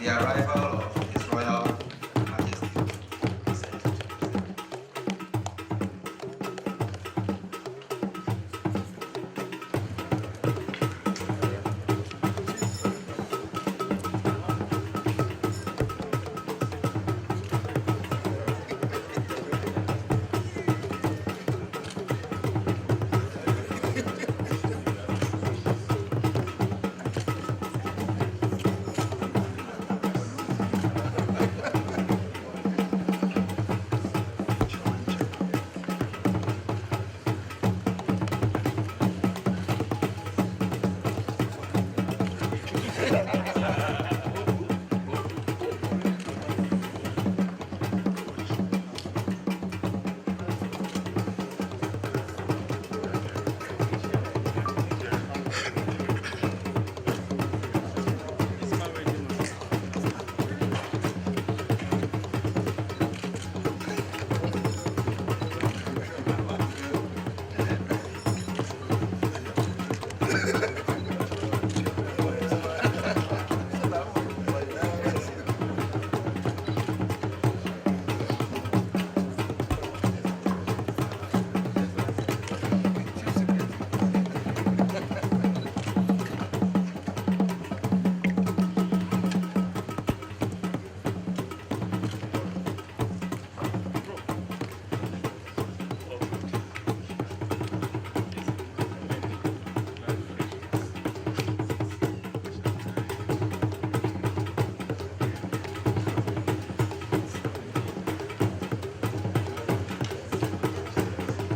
the arrival of His Royal Majesty.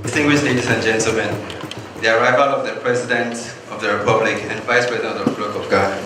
Distinguished ladies and gentlemen, the arrival of the President of the Republic and Vice President of the Republic of Ghana.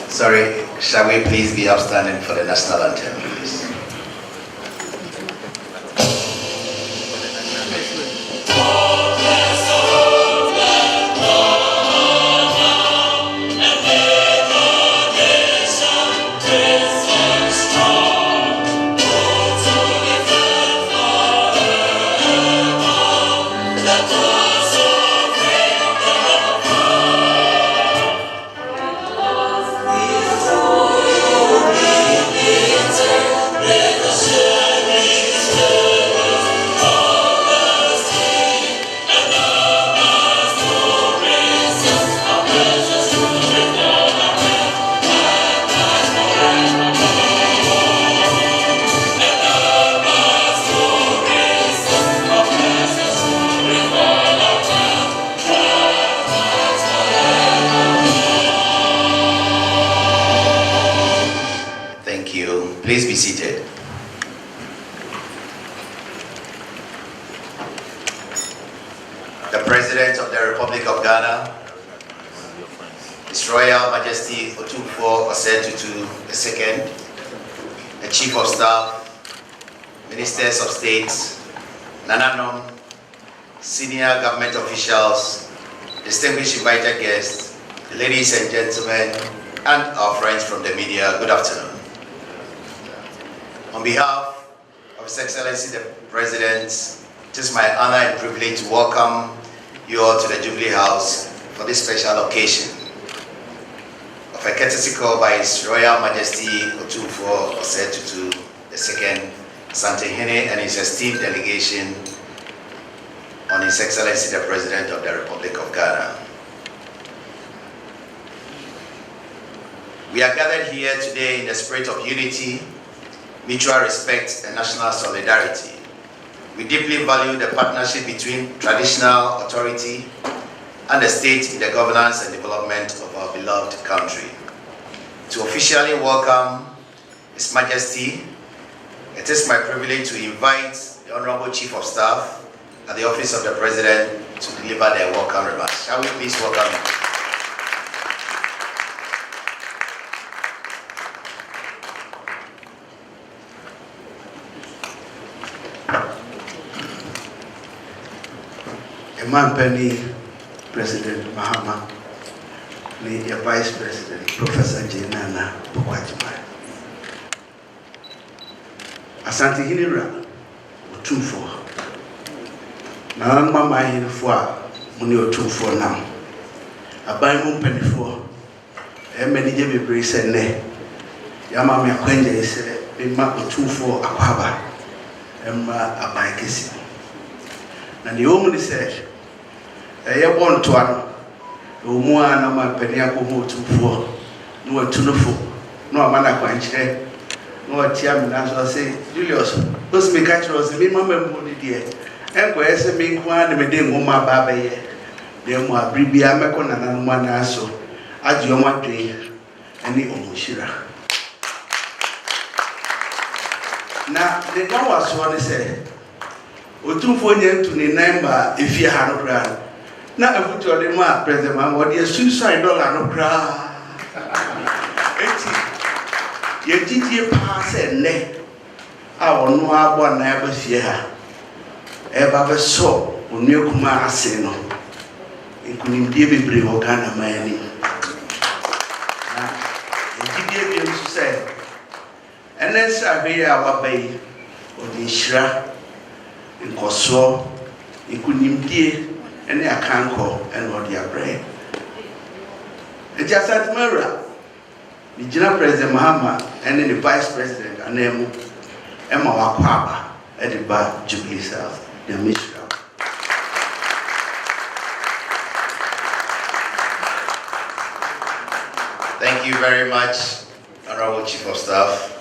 Sorry, shall we please be upstanding for the national anthem, please? Please be seated. The President of the Republic of Ghana, His Royal Majesty Otumfuo Osei Tutu II, the Chief of Staff, Ministers of State, Nananom, senior government officials, distinguished invited guests, ladies and gentlemen, and our friends from the media, good afternoon. On behalf of His Excellency the President, it is my honor and privilege to welcome you all to the Jubilee House for this special occasion of a courtesy call by His Royal Majesty Otumfuo Osei Tutu II, Asantehene, and his esteemed delegation on His Excellency the President of the Republic of Ghana. We are gathered here today in the spirit of unity, mutual respect, and national solidarity. We deeply value the partnership between traditional authority and the state in the governance and development of our beloved country. To officially welcome His Majesty, it is my privilege to invite the Honorable Chief of Staff at the Office of the President to deliver their welcome remarks. Shall we please welcome him? Penny, President Mahama, the Vice President, Professor Jenana Pokwajima. Asantehene Otumfuo. Na mama hinfo a muni Otumfuo nam. Aban mu mpanifo emenije bebre se ne. Ya mama akwanje se be ma Otumfuo akwaba. Emma aban kesi. Na ne omu ni se eye bonto ano omu ana ma pani akomo Otumfuo no atunufo no amana kwankyere no atia me na so say Julius those me catch us me mama mu ni de enko ese me nko an me de ngoma ba ba ye de mu abribia meko nananom na so agye omo adwen ani omushira na de gawa so ne se Otumfuo nyentu ni namba efia ha no kra na afutu ode ma President Mahama ode suicide dollar no kra eti ye titi pa se ne a ono abo na ya ba fie ha e ba be so onu kuma ase no nkunim die bebre wo Ghana mani na titi die bi nso se enen sa be ya wa bai ode hira nkoso nkunim die ene akanko ene odi abre ejasat mara ni jina President Mahama ene ni Vice President anemu ema wakwaba ediba Jubilee House the mission. Thank you very much, Honorable Chief of Staff.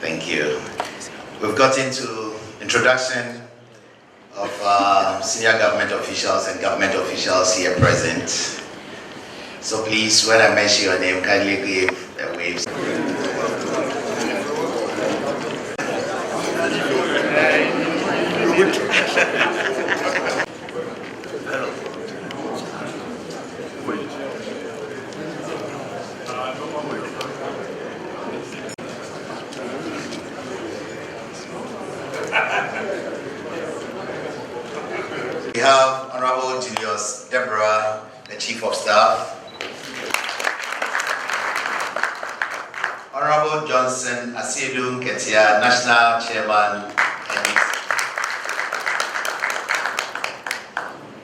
Thank you. We've got into introduction of senior government officials and government officials here present. So please, when I mention your name, kindly give a wave. We have Honorable Julius Deborah, the Chief of Staff. Honorable Johnson Asielu Ketia, National Chairman.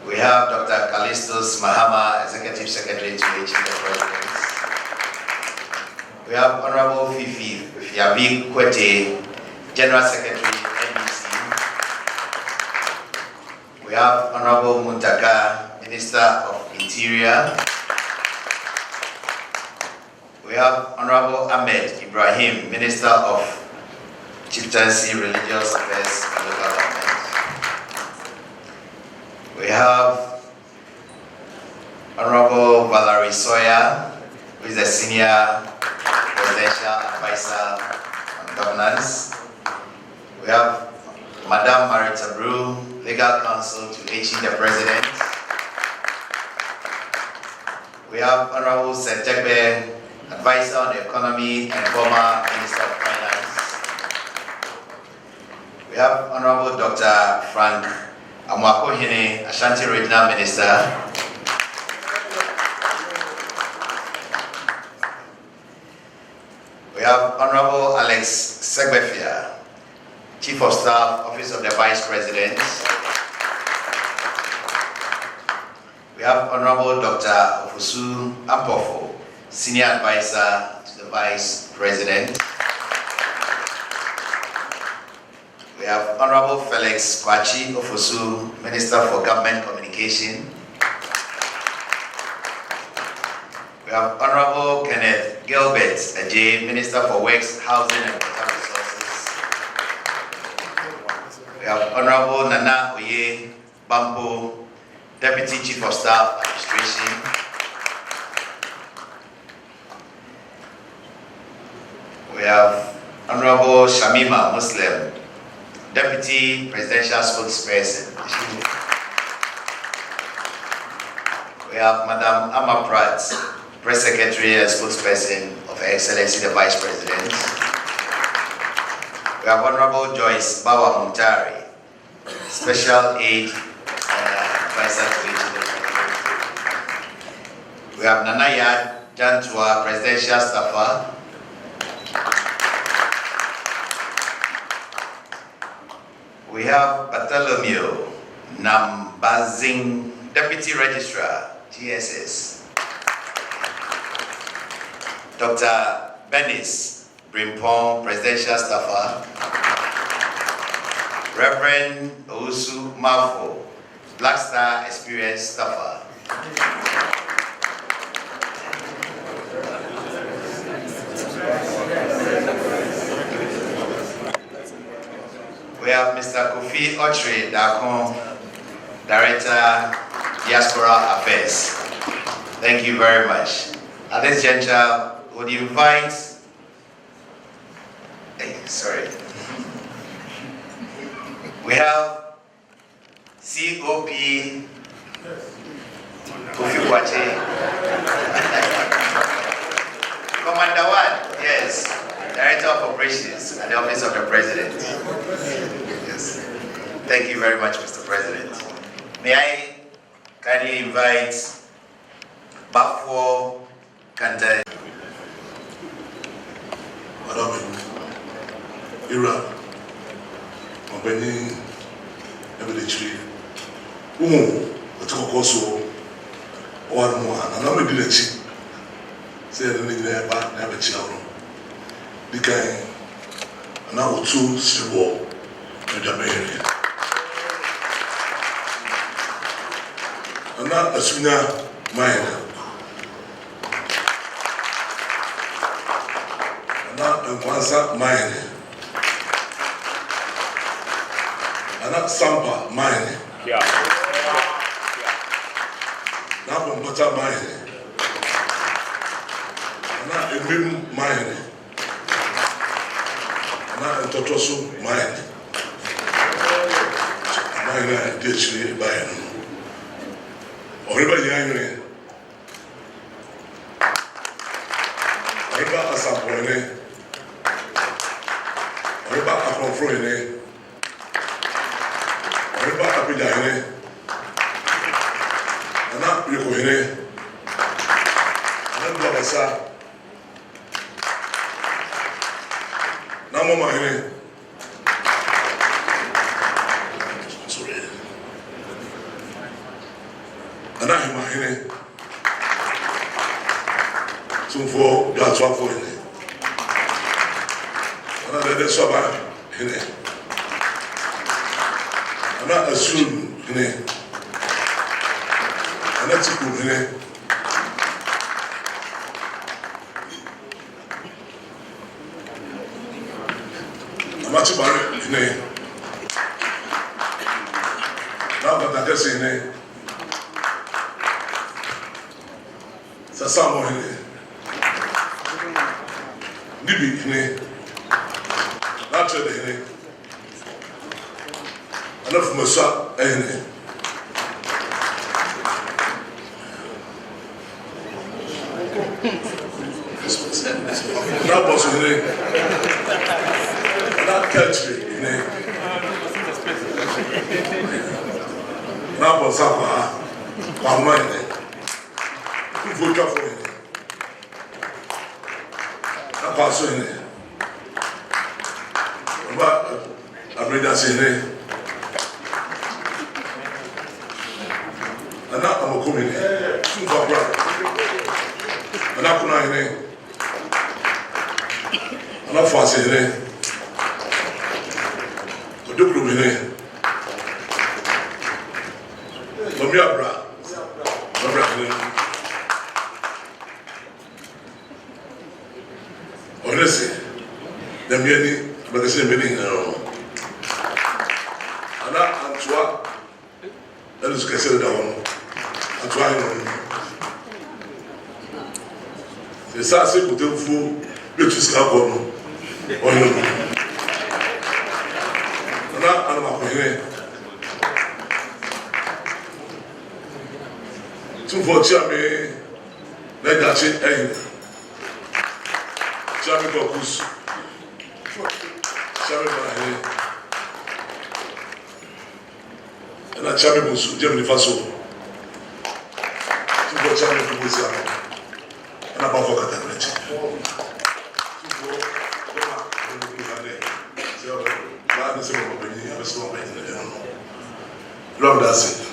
We have Dr. Callistus Mahama, Executive Secretary to the President. We have Honorable Fifi Fiabi Kwete, General Secretary. We have Honorable Muntaka, Minister of Interior. We have Honorable Ahmed Ibrahim, Minister of Chieftaincy, Religious Affairs and Local Government. We have Honorable Valerie Sawyer, who is the Senior Presidential Advisor on Governance. We have Madame Marita Brew, Legal Counsel to HE the President. We have Honorable Sentekbe, Advisor on the Economy and former Minister of Finance. have Honorable Dr. Frank Amwakohene, Ashanti Regional Minister. We have Honorable Alex Segbefia, Chief of Staff, Office of the Vice President. We have Honorable Dr. Ofusu Ampofo, Senior Advisor to the Vice President. We have Honorable Felix Kwachi Ofosu, Minister for Government Communication. We have Honorable Kenneth Gilbert Ajay, Minister for Works, Housing and Water Resources. We have Honorable Nana Oye Bampo, Deputy Chief of Staff, Administration. We have Honorable Shamima Muslim, Deputy Presidential Spokesperson. We have Madam Amma Pratt, Press Secretary and Spokesperson of Her Excellency the Vice President. We have Honorable Joyce Bawa Muntari, Special Aid Advisor to the President. We have Nanaya Jantua, Presidential Staffer. We have Bartholomew Nambazing, Deputy Registrar, GSS. Dr. Benis Brimpong, Presidential Staffer. Reverend Ousu Mafo, Black Star Experience Staffer. We have Mr. Kofi Ochre Dakon, Director, Diaspora Affairs. Thank you very much. At this juncture, would you invite, we have COP Kofi Kwache, Commander 1, yes, Director of Operations at the Office of the President. Yes. Thank you very much, Mr. President. May I kindly invite Bafo Kanta. Madam Ira, Company, Evidently, also one more, and I'm a good chief. Say, I don't have a child. The kind, and now 2 civil in the area. And not a sooner mine. And once that mine, and that Sampa mine. Yeah. Now from Butter mine, and that a rim mine, and that a Totosu mine. Mine and ditch buying. Or everybody angry. Or Asantehene. Oriba Akonfrohene, Oriba Apidahene, Ana Yokohene, Ana Blabasa, Namoma Hene. Sorry. Ana Hima Hene, Otumfuo Hene. Another Saba Hine. Another Sun Hine. Another Tiku Hine. Amatibari Hine. Now that I say Hine. Sasamo Hine. Nibi Hine. Enough Massa, ain't Now, boss, not country, Now, for Sapa, one money. Two for it. I pass in it. But I read that in it. And now I'm coming in. Two for brother. And I'm coming in. And I'm fast in it. To do group in it. Bra. Honestly, the many, but the same meaning. And Antoine, that is considered down. Antoine, the Sassy Otumfuo, which is Capono. And I'm not here. Two for Chami, let that shit end. Chami Cocus, Chami Bahe, and a Chami Busu, Germany Faso. Two for Chami Busa, and a Bafo Catabret. Two for Love that's it.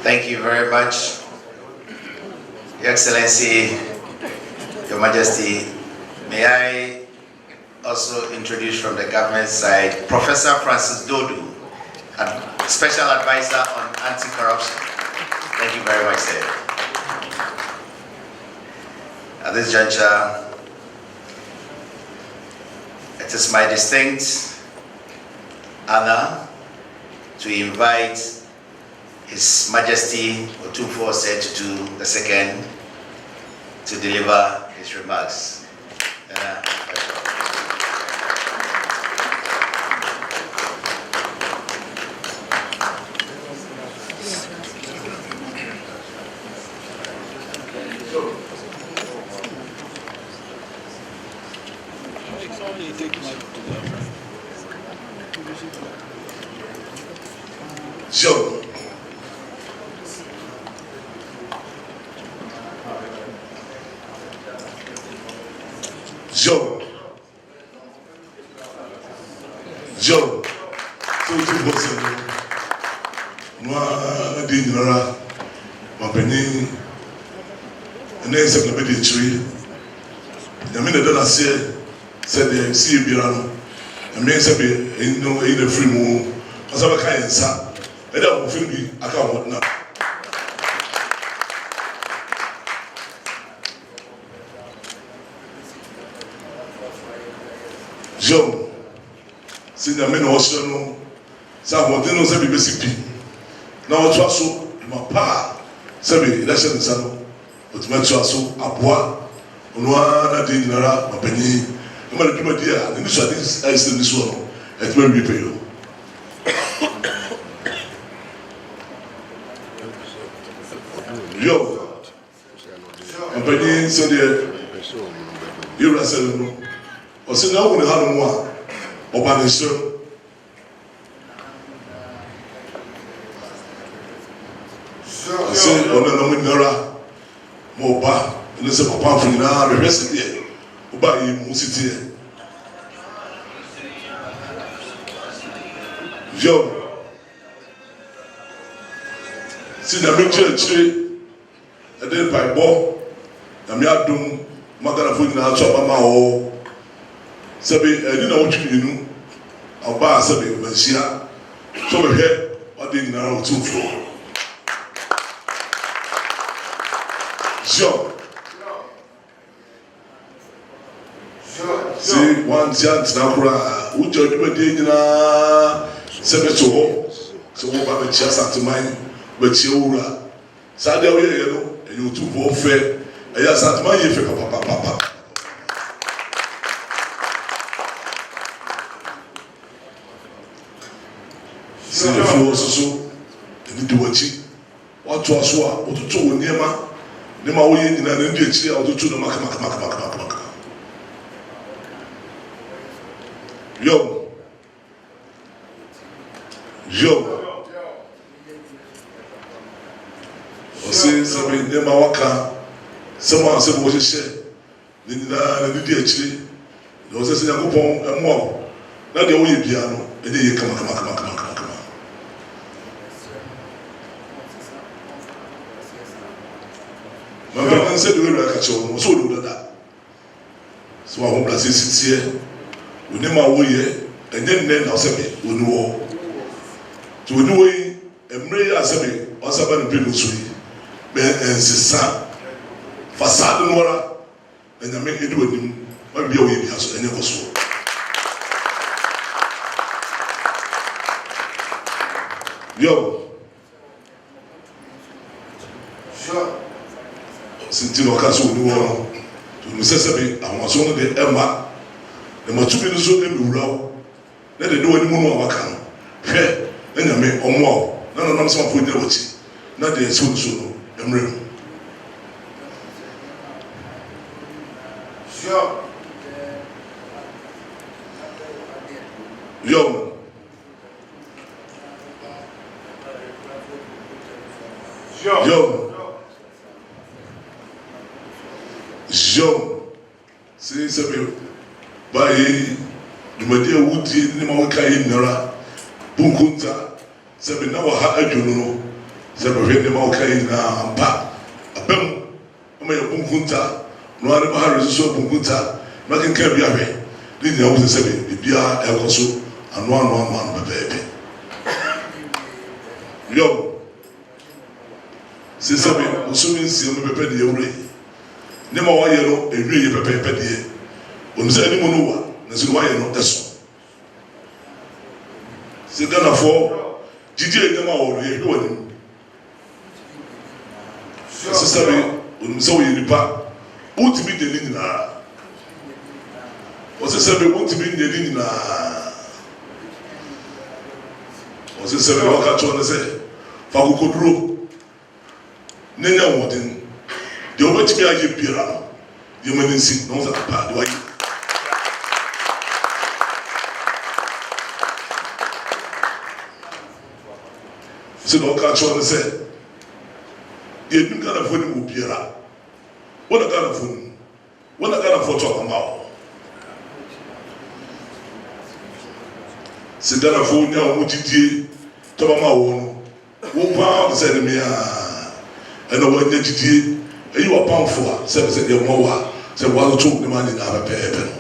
Thank you very much, Your Excellency, Your Majesty. May I also introduce from the government side Professor Francis Dodu, Special Advisor on Anti-Corruption. Thank you very much, sir. At this juncture, it is my distinct honor to invite His Majesty Otumfuo Osei Tutu II to deliver his remarks. Joe. Joe. Joe. So to boss no na di nyara mapeni na ese na be di chiri na me na se de si bira no na me se be no e na free mu asa ba kan nsa e da mo film bi aka mo na Joe, si na me na osho no sa mo de no se bi besipi na o twa so ma pa se bi election nsa no o tuma twa so aboa ono na de nyara mapani e ma de tuma dia ni so ade ai se ni so no e tuma bi pe yo yo mapani so de you rasel no o se na wo ni ha no mo a oba ni so say ona no minora mo ba ni se papa fun na be rest there oba yi mu siti e yo si na me chire e dey by bo na me adum magara fun na so ba ma o se be e na wo twi nu oba se be ba sia so we he o dey na Otumfuo Sure. See, one chance now, who judge me dinner, seven to home. So, what about the chance at mine? But you are Sadia, you know, and you two both fair. I just at my if papa. sɛ yɛfiri hɔ soso ɛne di w'akyi watoa so a wototo wɔ nneɛma woyɛ nyinaa na ɛdi akyiri a wototo no makamakamakamaka yo ɔse sɛ me nneɛma waka sɛm a sɛ wɔhyehyɛ ne nyinaa na ɛde di akyiri na ɔsɛ sɛ Nyankopɔn ɛmmoa wo na deɛ woyɛ bia no ɛde yɛ kamakamakamakama Mama said the way I catch on was all over that. So I hope that this year we never way and then I'll say we know to do way and Mary as a was about the people sweet. Ben and Sissa Facade Nora and I make it with him. Maybe a way as any of us. Yo, sure. Sinti no kaso ni wo to no sesebi awon so no de ema e matumi no so e wura wo na de do ani mu no waka no hwe na nyame omo na no nam so afo de wachi na de so no emre sure yo see sabi bayi dumadi awudi ni ma waka yi nara bunkunta sabi na wa ha adwunu no sabi hwe ni ma waka yi na ampa abam ma ya bunkunta no ari ba ha reso bunkunta ma kenka bi ahwe ni nyina wo sabi bibia ekoso ano bebe yo see sabi usumi nsi no bebe de yewre ne ma wayɛ no ewie yɛ pɛpɛpɛ deɛ onse ani mu no wa na so wayɛ no ɛso se Ghana fo gidi enema wo yɛ hwɛ wani sister bi onse wo yɛ nipa ultimate de nyinaa o sister bi ultimate de nyinaa o sister bi waka to na sɛ fa kokoduro nenya wodin de obetimi aye biara no de maninsi no za pa de wayi se no ka cho ne se ye dun kana fo ni mo biara wona kana fo to amao se dana fo nya mo didie to ba ma wo no wo pa se ne me a ena wo nya didie eyi wa pamfo a se de mo wa se wa to ne ma ni na ba pepe no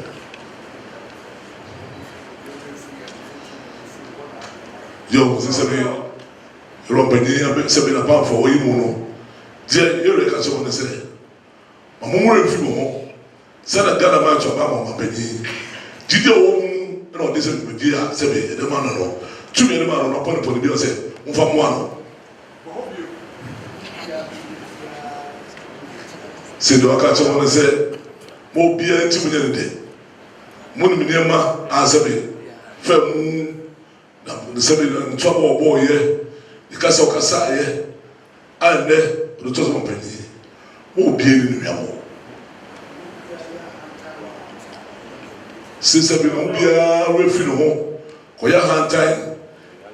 yo se be robani abe se be na pamfo o yi mu no je yore ka so ne se mamumure fi mo se na Ghana ma to ba mo mapani didi o mu na o de se me dia se be de ma no tu me de ma no pon pon bi o se mfa mo ano se do aka cho mo se mo bia nti mo ne de mo ni me ma azabe fa mu na se be nto abo ye ikasa okasa ye ande do to mo pani mo bia ni no yamo se se be mo bia refi no ho ko ya hantan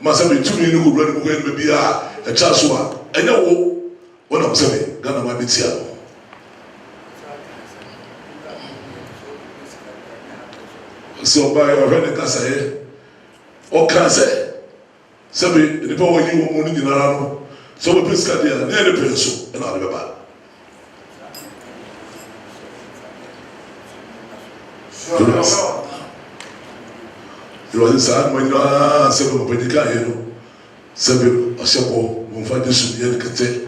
ma se be tumi ni ko bra ni ko en be bia e cha so a enya wo wona mo se be Ghana ma betia so by already kasaye o kanse sabi ni pa wo yi wo mo ni nyinara no so we peska dia na ne penso e na de baba yo sa mo ni sabi mo pedika ye no sabi o sebo mo fa de su ye kete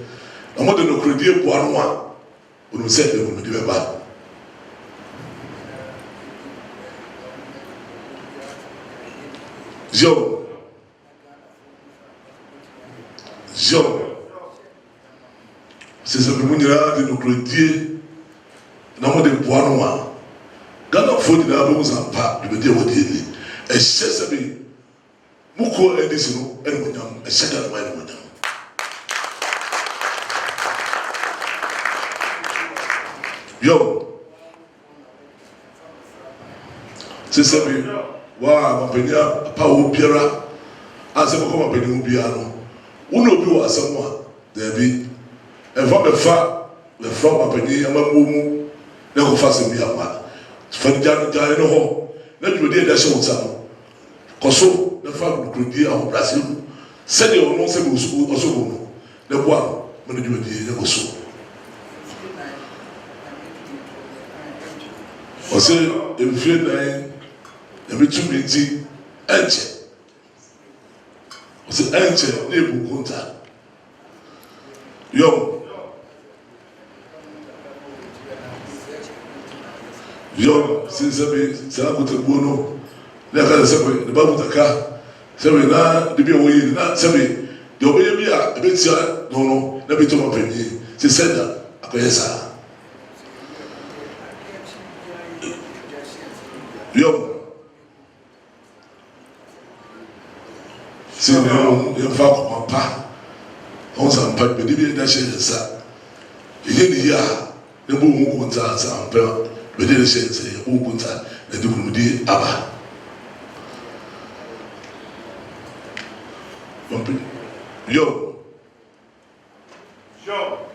na mo de no kredi po anu a o no se de mo de baba Yo, c'est ça que nous avons de nos clôtiers, nous avons des poids noirs. Quand on faut dire que nous avons pas, nous avons dit, et c'est ça que Muko Edison, and Munyam, a second man with them. Yo, Sister, wow, my penya, Pau Piera, as a Mokoma Penubiano. Uno do as someone, there be, and from the far, the from my penny, and my mumu, they go fast in me a man. For the Jan Dino, let me do that show some. Koso, the farm could be our Brazil. Send your own school also. The one, when you do the Koso. Osei, if you nine, every 2 minutes, enter. Osei, enter, neighbor contact. Yo, since I be Salabuta Bono, Naka Sabi, the Babutaka, Sabi, na, the Biaway, not Sabi, your baby, a bit, no, never to my penny. She said that, Akayesa. Yo, see, you found my pa. On some pipe, but if you dash it, sir, you hear the year, the boom won't answer, but they didn't say, who won't answer, and do the Abba. Yo,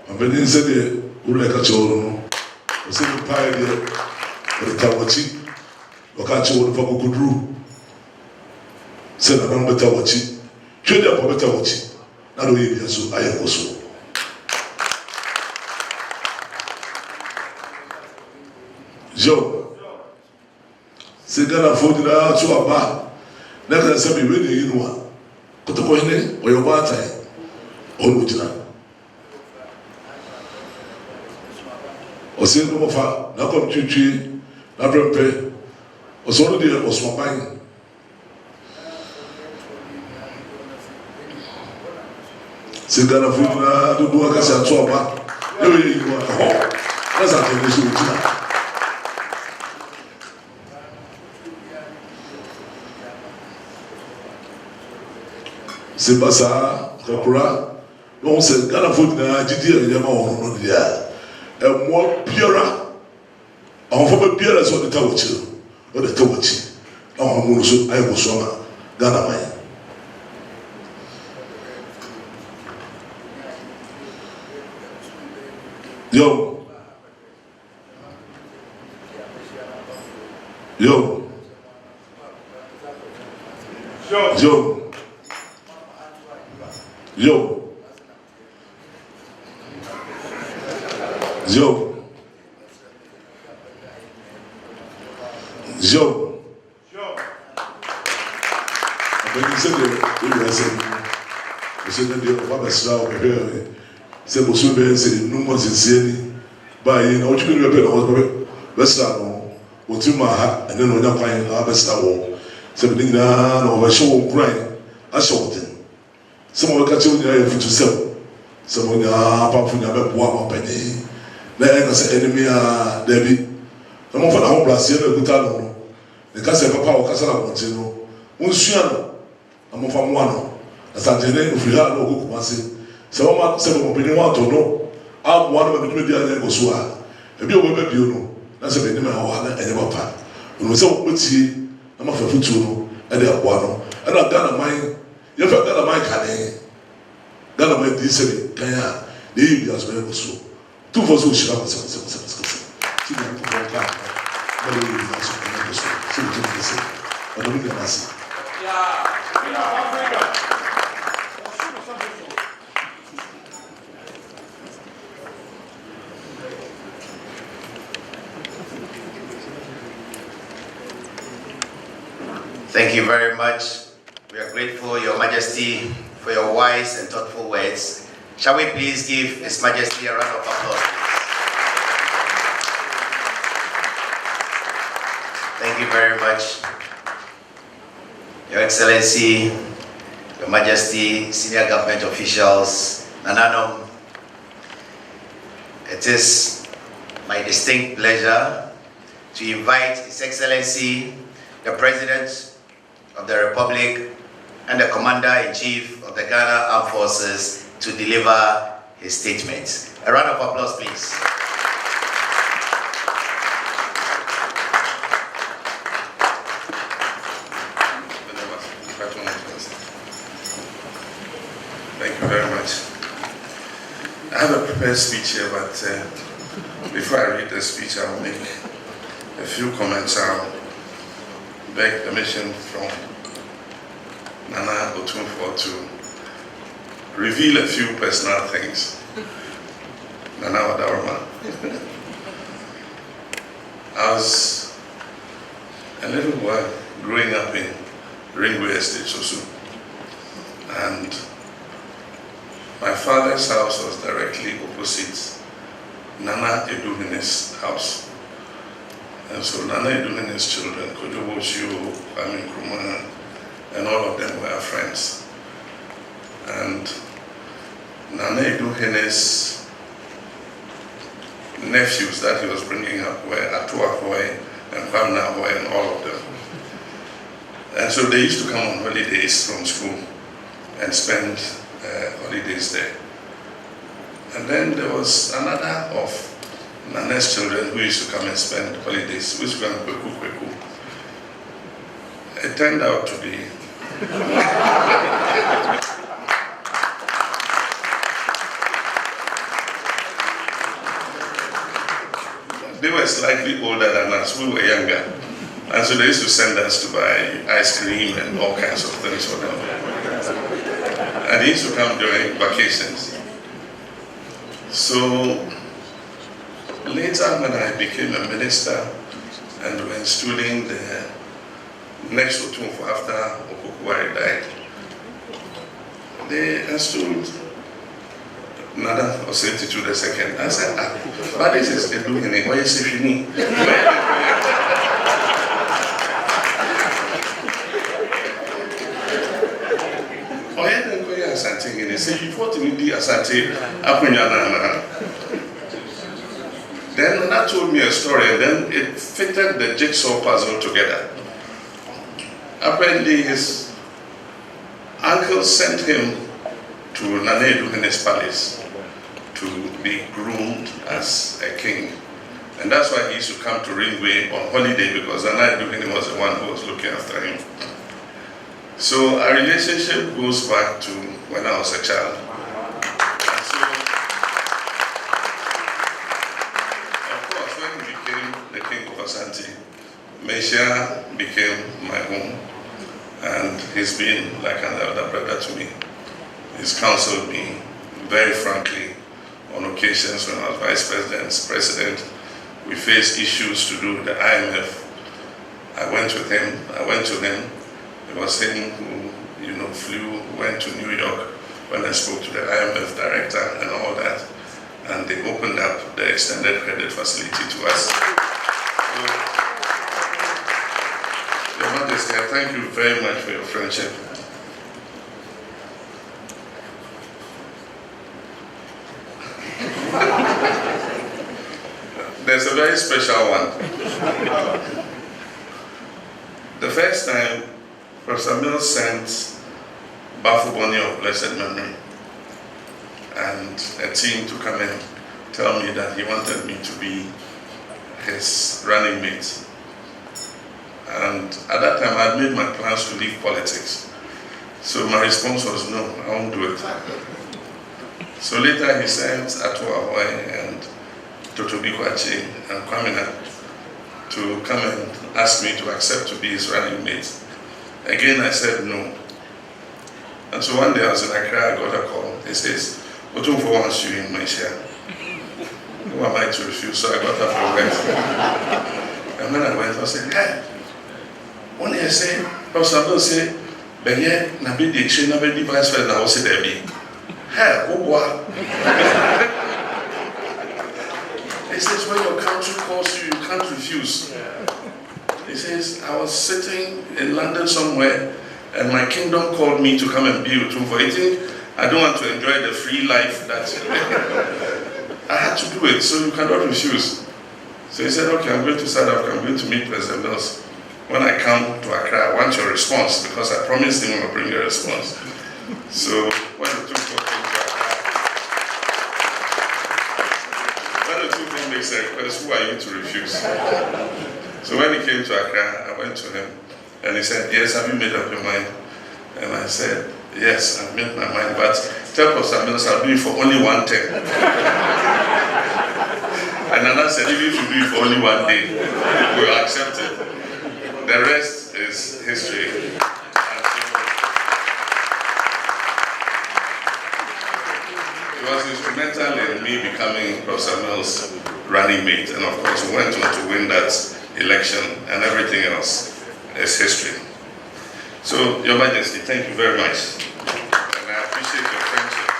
I'm beginning to say, who like a children, or say the pioneer, or the Tawachi. Wakachi won for Kudru. Send a number Tawachi. Trade up for Tawachi. Not only so I am also. Joe. Segana Fodina to a bar. Never said me really in one. Put the coin or your bar time. All which now. Or say no more. Now come to na brempe. Osono de oswaban Segana Fudina do Akasa Toba. You are that's a television. Sebasa, Kakura, no said Gana Fudina, Gidia, Yama, or Nodia, and more Piera, or from a Piera, so the Tawachi. Or the Tawachi. Oh, Musu, I was on Ghana. Yo, yo, yo, yo, yo. Joe. When you said you said that your father's now here, said Musume said, no more sincerely, by you know, you can repent Western, what you might, and then when you're playing our best hour, 17 or a show grind, a short thing. Someone catch you there to sell. Someone apart from your one penny. Then I say, enemy, Debbie. I'm for the home blast here, good talent. The Casa Papa Casala Montino, Monsiano, I'm from one. Asantehene, if you have no good passing, so I'm seven opinion to know. I'm one of the media and Gosua. If you will be, you know, that's a bit of a and never part. When we saw with you, I'm a Futuno, and they are one. And I've done a mine, you've got a mine canning. Ghana made this Kaya, the Indians were so. 2 for so she has Thank you very much. We are grateful, Your Majesty, for your wise and thoughtful words. Shall we please give His Majesty a round of applause? Thank you very much. Your Excellency, Your Majesty, senior government officials, Nananom, it is my distinct pleasure to invite His Excellency, the President of the Republic and the Commander-in-Chief of the Ghana Armed Forces to deliver his statement. A round of applause, please. Thank you very much. I have a prepared speech here, but before I read the speech, I will make a few comments. I'll beg permission from Nana Otumfuo to reveal a few personal things. Nana Odaroma. I was a little boy growing up in Ringway Estate, Sosu, and my father's house was directly opposite Nana Eduhene's house. And so Nana Eduhene's children, Kojobo Shio, Kwame Nkrumah, and all of them were friends. And Nana Eduhene's nephews that he was bringing up were Atua Hoy and Kwamna Hoy and all of them. And so they used to come on holidays from school and spend holidays there. And then there was another of Nana's children who used to come and spend holidays, which was Kweku. It turned out to be they were slightly older than us, we were younger. And so they used to send us to buy ice cream and all kinds of things for them. And they used to come during vacations. So later when I became a minister and we were installing the next Otumfuo after Okukwari died, they installed Nana Osei Tutu II. I said, but this is the beginning. Why is it fini? Asantehene. Say you fought in the Asante Apunyana. Then Nana told me a story, and then it fitted the jigsaw puzzle together. Apparently, his uncle sent him to Nana Eduhene's palace to be groomed as a king. And that's why he used to come to Ringway on holiday, because Nana Eduhene was the one who was looking after him. So our relationship goes back to when I was a child. And so, of course, when he became the king of Asante, Mesia became my home. And he's been like an elder brother to me. He's counseled me very frankly on occasions when I was vice president. We faced issues to do with the IMF. I went to him. It was him who, went to New York when I spoke to the IMF director and all that. And they opened up the extended credit facility to us. So, Your Majesty, I thank you very much for your friendship. There's a very special one. The first time, Professor Mills sent Bafuboni of blessed memory and a team to come and tell me that he wanted me to be his running mate. And at that time, I had made my plans to leave politics. So my response was, no, I won't do it. So later he sent Atua Hoy and Tutu and Kwamina to come and ask me to accept to be his running mate. Again, I said no. And so one day I was in Accra, I got a call. He says, Otumfuo wants you in Malaysia. Who am I to refuse? So I got up and went. And when I went, I said, hey, when you say, Professor Abdul say, Benye, Nabi Dikshin, Nabi Vice President, I will say, Debbie. Hey, what? He says, when your country calls you, you can't refuse. He says, I was sitting in London somewhere, and my kingdom called me to come and be with Otumfuo. I think I don't want to enjoy the free life that I had to do it, so you cannot refuse. So he said, okay, I'm going to South Africa, I'm going to meet President Mills. when I come to Accra, I want your response because I promised him I'll bring a response. So when Otumfuo came to Accra, when Otumfuo makes a request, who are you to refuse? So when he came to Accra, I went to him and he said, yes, have you made up your mind? And I said, yes, I've made my mind, but tell Pastor Mills I'll do it for only 1 term. And Nana said, even if you do it for only 1 day, we'll accept it. The rest is history. It was instrumental in me becoming Pastor Mills' running mate, and of course we went on to win that election, and everything else is history. So, Your Majesty, thank you very much. And I appreciate your friendship.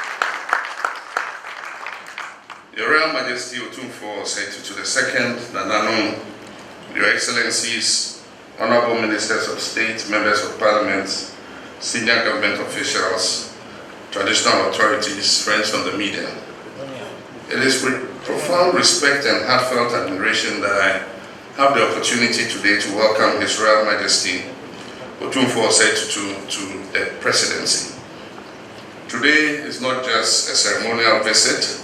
Your Royal Majesty Otumfuo Osei Tutu II, Nananom, Your Excellencies, Honorable Ministers of State, Members of Parliament, senior government officials, traditional authorities, friends from the media. It is with profound respect and heartfelt admiration that I have the opportunity today to welcome His Royal Majesty Otumfuo Osei Tutu to the presidency. Today is not just a ceremonial visit,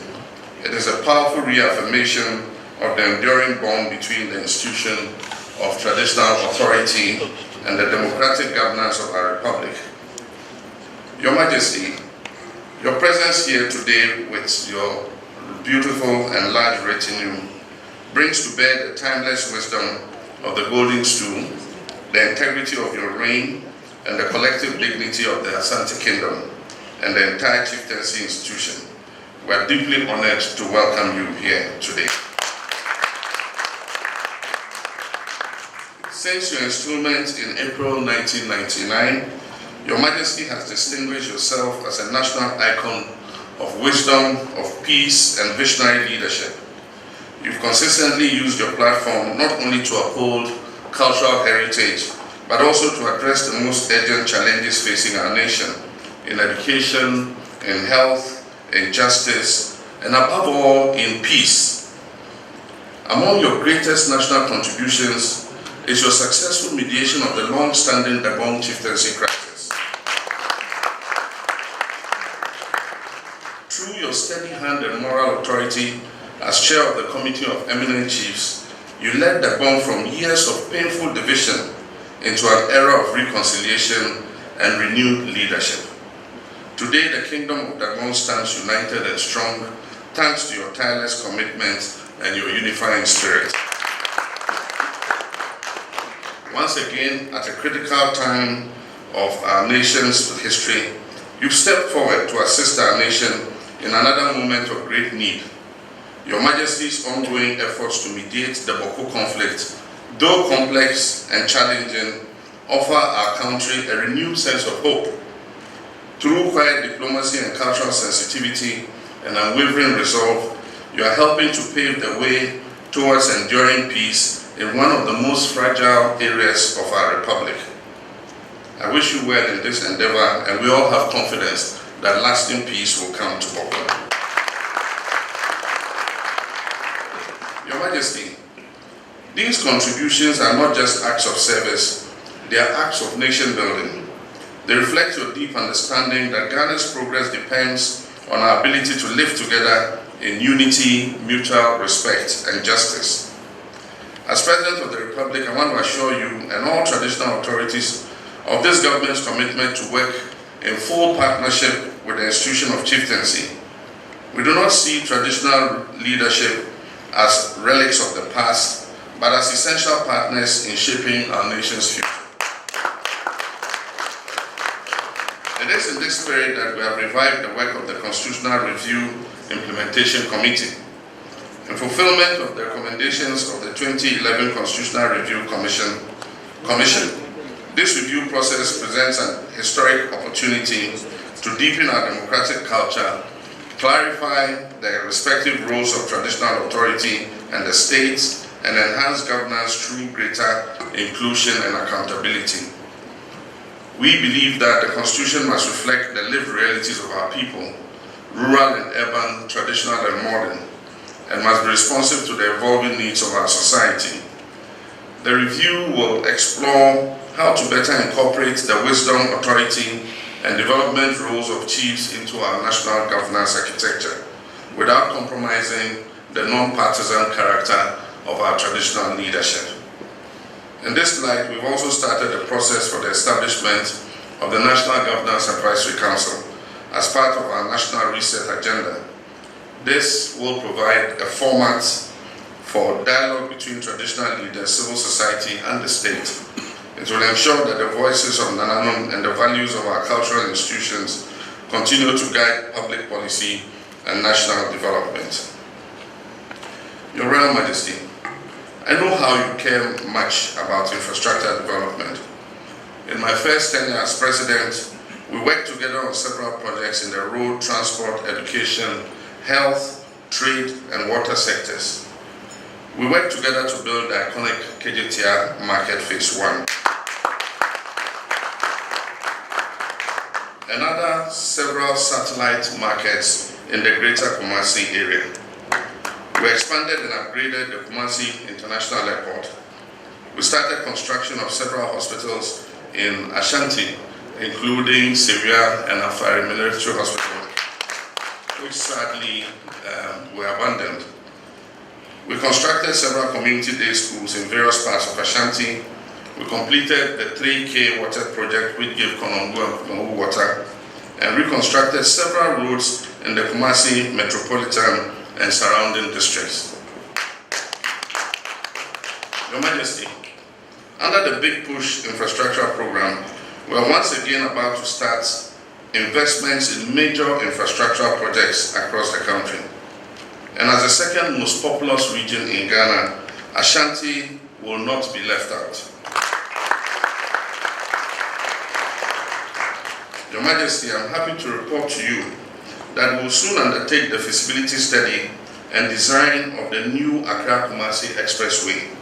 it is a powerful reaffirmation of the enduring bond between the institution of traditional authority and the democratic governance of our republic. Your Majesty, your presence here today with your beautiful and large retinue brings to bear the timeless wisdom of the golden stool, the integrity of your reign, and the collective dignity of the Asante Kingdom and the entire chieftaincy institution. We are deeply honored to welcome you here today. Since your installment in April 1999, Your Majesty has distinguished yourself as a national icon of wisdom, of peace, and visionary leadership. You've consistently used your platform not only to uphold cultural heritage, but also to address the most urgent challenges facing our nation in education, in health, in justice, and above all, in peace. Among your greatest national contributions is your successful mediation of the long-standing Dabong chieftaincy crisis. Through your steady hand and moral authority as chair of the Committee of Eminent Chiefs, you led Dabong from years of painful division into an era of reconciliation and renewed leadership. Today, the Kingdom of Dabong stands united and strong thanks to your tireless commitment and your unifying spirit. Once again, at a critical time of our nation's history, you've stepped forward to assist our nation in another moment of great need. Your Majesty's ongoing efforts to mediate the Boko conflict, though complex and challenging, offer our country a renewed sense of hope. Through quiet diplomacy and cultural sensitivity and unwavering resolve, you are helping to pave the way towards enduring peace in one of the most fragile areas of our republic. I wish you well in this endeavor, and we all have confidence that lasting peace will come to Boko. Your Majesty, these contributions are not just acts of service, they are acts of nation building. They reflect your deep understanding that Ghana's progress depends on our ability to live together in unity, mutual respect, and justice. As President of the Republic, I want to assure you and all traditional authorities of this government's commitment to work in full partnership with the institution of chieftaincy. We do not see traditional leadership as relics of the past, but as essential partners in shaping our nation's future. It is in this spirit that we have revived the work of the Constitutional Review Implementation Committee. In fulfillment of the recommendations of the 2011 Constitutional Review Commission, this review process presents an historic opportunity to deepen our democratic culture, clarify the respective roles of traditional authority and the states, and enhance governance through greater inclusion and accountability. We believe that the Constitution must reflect the lived realities of our people, rural and urban, traditional and modern, and must be responsive to the evolving needs of our society. The review will explore how to better incorporate the wisdom, authority, and development roles of chiefs into our national governance architecture without compromising the non-partisan character of our traditional leadership. In this light, we've also started the process for the establishment of the National Governance Advisory Council as part of our national reset agenda. This will provide a format for dialogue between traditional leaders, civil society, and the state. It will ensure that the voices of Nananum and the values of our cultural institutions continue to guide public policy and national development. Your Royal Majesty, I know how you care much about infrastructure development. In my first tenure as President, we worked together on several projects in the road, transport, education, health, trade, and water sectors. We worked together to build the iconic KJTR Market Phase 1. Another several satellite markets in the Greater Kumasi area. We expanded and upgraded the Kumasi International Airport. We started construction of several hospitals in Ashanti, including Syria and Afari Military Hospital, which sadly were abandoned. We constructed several community day schools in various parts of Ashanti. We completed the 3K water project which gave Konongo and Konongo water, and reconstructed several roads in the Kumasi metropolitan and surrounding districts. Your Majesty, under the Big Push infrastructure program, we are once again about to start investments in major infrastructure projects across the country. And as the second most populous region in Ghana, Ashanti will not be left out. Your Majesty, I'm happy to report to you that we will soon undertake the feasibility study and design of the new Accra-Kumasi Expressway.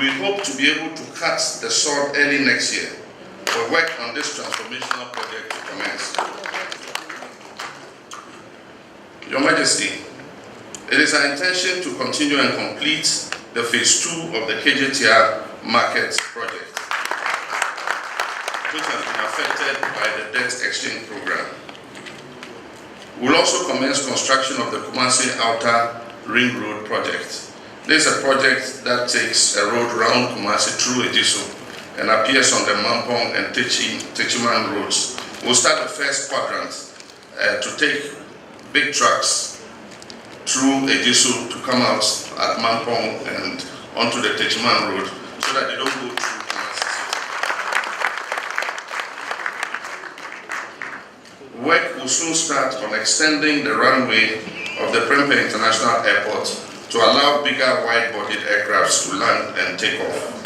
We hope to be able to cut the sod early next year for work on this transformational project to commence. Your Majesty, it is our intention to continue and complete the Phase 2 of the KJTR Market project, which has been affected by the debt exchange program. We will also commence construction of the Kumasi Outer Ring Road project. This is a project that takes a road round Kumasi through Ejisu and appears on the Mampong and Techiman roads. We'll start the first quadrant to take big trucks through Ejisu to come out at Mampong and onto the Techiman road so that they don't go through Kumasi City. Work will soon start on extending the runway of the Prempeh International Airport to allow bigger wide-bodied aircrafts to land and take off.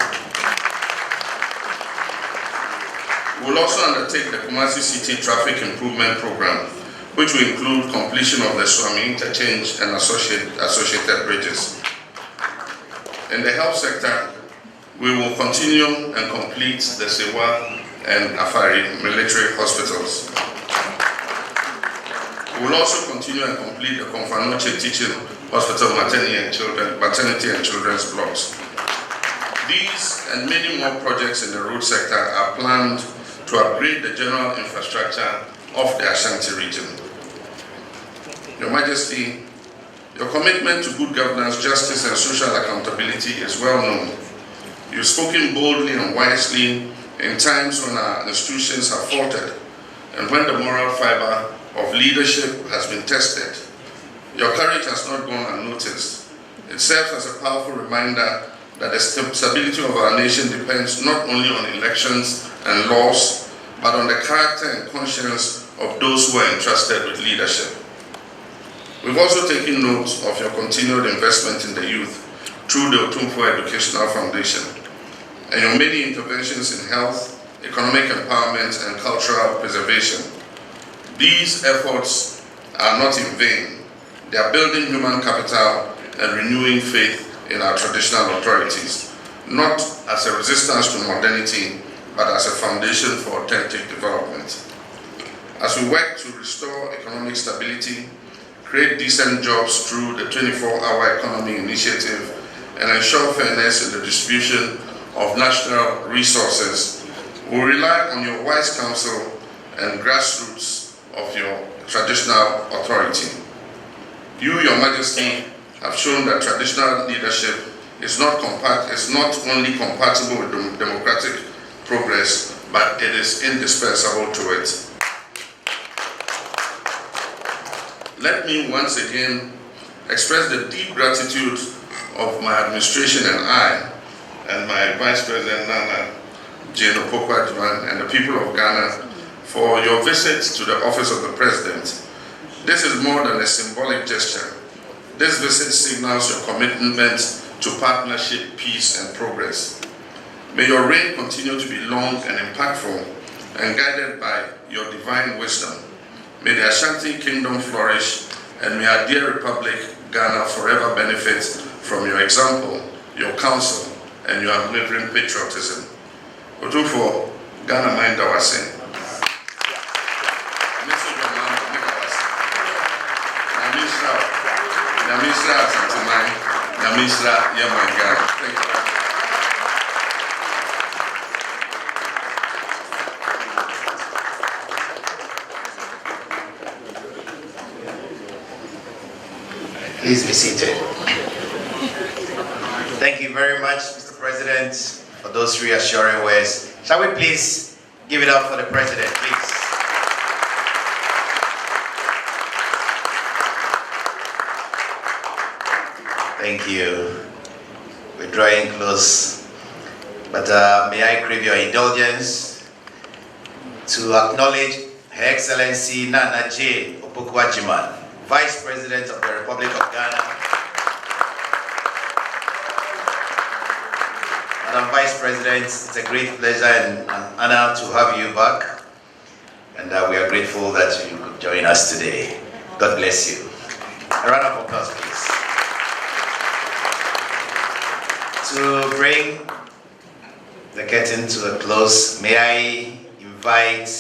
We will also undertake the Kumasi City Traffic Improvement Program, which will include completion of the Swami Interchange and associated bridges. In the health sector, we will continue and complete the Sewa and Afari military hospitals. We will also continue and complete the Konfanoche Teaching Hospital maternity and children's blocks. These and many more projects in the road sector are planned to upgrade the general infrastructure of the Ashanti region. Your Majesty, your commitment to good governance, justice, and social accountability is well known. You've spoken boldly and wisely in times when our institutions have faltered and when the moral fiber of leadership has been tested. Your courage has not gone unnoticed. It serves as a powerful reminder that the stability of our nation depends not only on elections and laws, but on the character and conscience of those who are entrusted with leadership. We've also taken note of your continued investment in the youth through the Otumfuo Educational Foundation and your many interventions in health, economic empowerment, and cultural preservation. These efforts are not in vain. They are building human capital and renewing faith in our traditional authorities, not as a resistance to modernity, but as a foundation for authentic development. As we work to restore economic stability, create decent jobs through the 24-hour economy initiative, and ensure fairness in the distribution of national resources, we rely on your wise counsel and grassroots of your traditional authority. You, Your Majesty, have shown that traditional leadership is not only compatible with democratic progress, but it is indispensable to it. Let me once again express the deep gratitude of my administration and I, and my Vice President Nana Jane Opoku-Agyeman, and the people of Ghana for your visit to the office of the President. This is more than a symbolic gesture. This visit signals your commitment to partnership, peace, and progress. May your reign continue to be long and impactful and guided by your divine wisdom. May the Ashanti Kingdom flourish, and may our dear Republic, Ghana, forever benefit from your example, your counsel, and your unwavering patriotism. Otumfuo, Ghana mind our sin. Thank you. Please be seated. Thank you very much, Mr. President, for those reassuring words. Shall we please give it up for the President, please? Thank you. We're drawing close, but may I crave your indulgence to acknowledge Her Excellency Nana Jane Opoku-Agyeman, Vice President of the Republic of Ghana. Madam Vice President, it's a great pleasure and an honor to have you back, and we are grateful that you could join us today. God bless you. A round of applause, please. To bring the curtain to a close, may I invite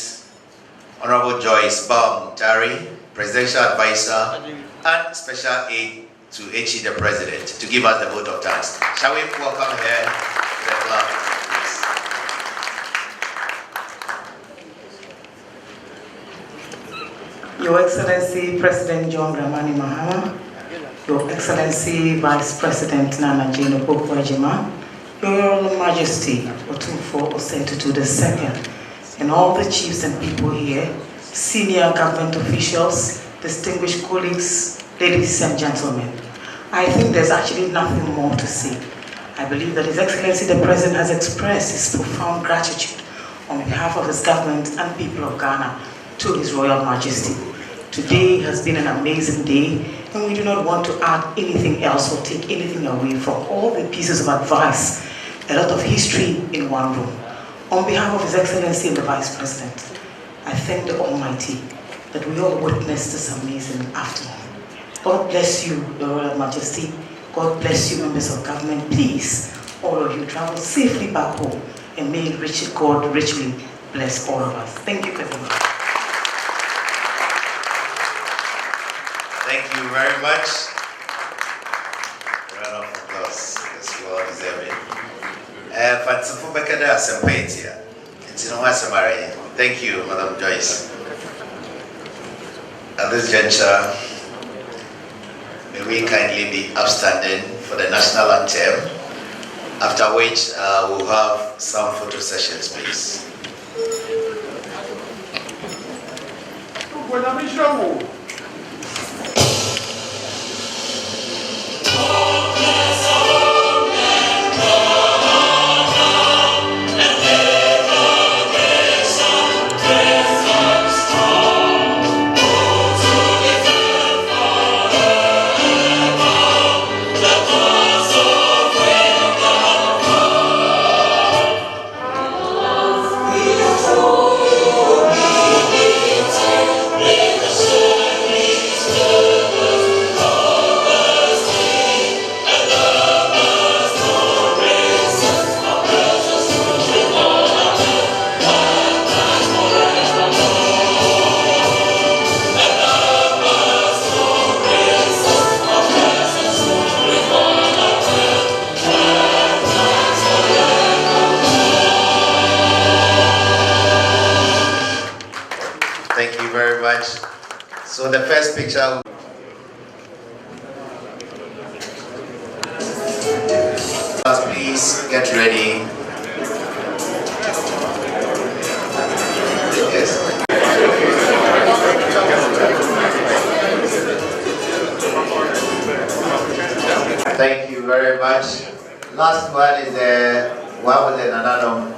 Honorable Joyce Baum-Tari, Presidential Advisor and Special Aide to HE the President, to give us the vote of thanks. Shall we welcome her to the club, please? Your Excellency President John Dramani Mahama, Your Excellency Vice President Nana Jane Opoku-Agyeman, Your Royal Majesty Otumfuo Osei Tutu II, and all the chiefs and people here, senior government officials, distinguished colleagues, ladies and gentlemen. I think there's actually nothing more to say. I believe that His Excellency the President has expressed his profound gratitude on behalf of his government and people of Ghana to His Royal Majesty. Today has been an amazing day, and we do not want to add anything else or take anything away from all the pieces of advice, a lot of history in one room. On behalf of His Excellency and the Vice President, I thank the Almighty that we all witnessed this amazing afternoon. God bless you, Your Royal Majesty. God bless you, members of government. Please, all of you, travel safely back home, and may God richly bless all of us. Thank you very much. Thank you very much. A round of applause, because you all deserve it. Thank you, Madam Joyce. At this juncture, may we kindly be upstanding for the national anthem, after which we'll have some photo sessions, please. And So the first picture. Please get ready. Yes. Thank you very much. Last one is the one with the Nanano.